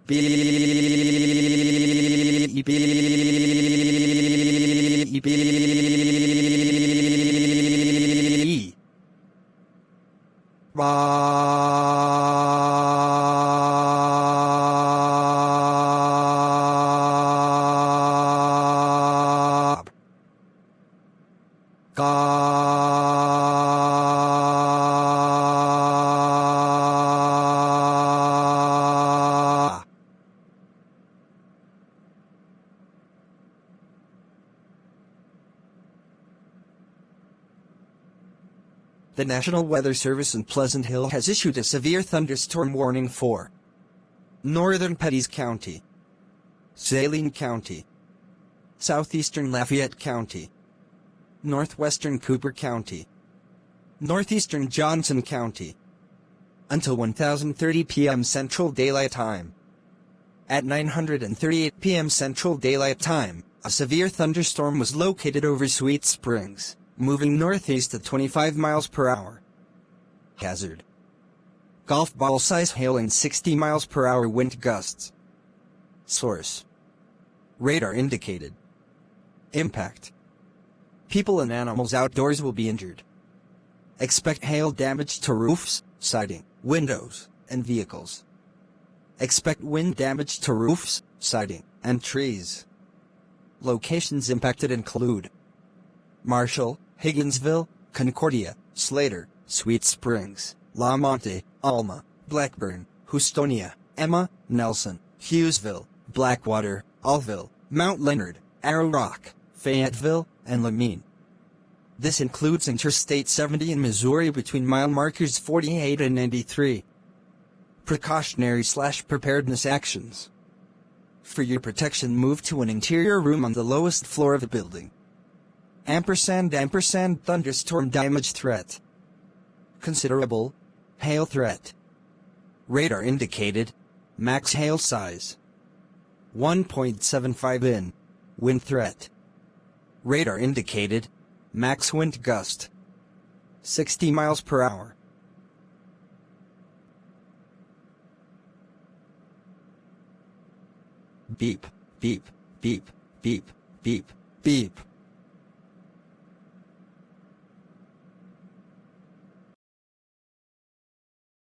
Beep. Bob. The National Weather Service in Pleasant Hill has issued a severe thunderstorm warning for northern Pettis County, Saline County, southeastern Lafayette County, northwestern Cooper County, northeastern Johnson County, until 10:30 p.m. Central Daylight Time. At 9:38 p.m. Central Daylight Time, a severe thunderstorm was located over Sweet Springs, moving northeast at 25 miles per hour. Hazard: golf ball size hail and 60 miles per hour wind gusts. Source: radar indicated. Impact: people and animals outdoors will be injured. Expect hail damage to roofs, siding, windows, and vehicles. Expect wind damage to roofs, siding, and trees. Locations impacted include Marshall, Higginsville, Concordia, Slater, Sweet Springs, La Monte, Alma, Blackburn, Houstonia, Emma, Nelson, Hughesville, Blackwater, Allville, Mount Leonard, Arrow Rock, Fayetteville, and Lamine. This includes Interstate 70 in Missouri between mile markers 48 and 93. Precautionary/preparedness actions. For your protection, move to an interior room on the lowest floor of the building. Thunderstorm damage threat. Considerable hail threat. Radar indicated max hail size 1.75 in. Wind threat. Radar indicated max wind gust 60 miles per hour. Beep, beep, beep, beep, beep, beep.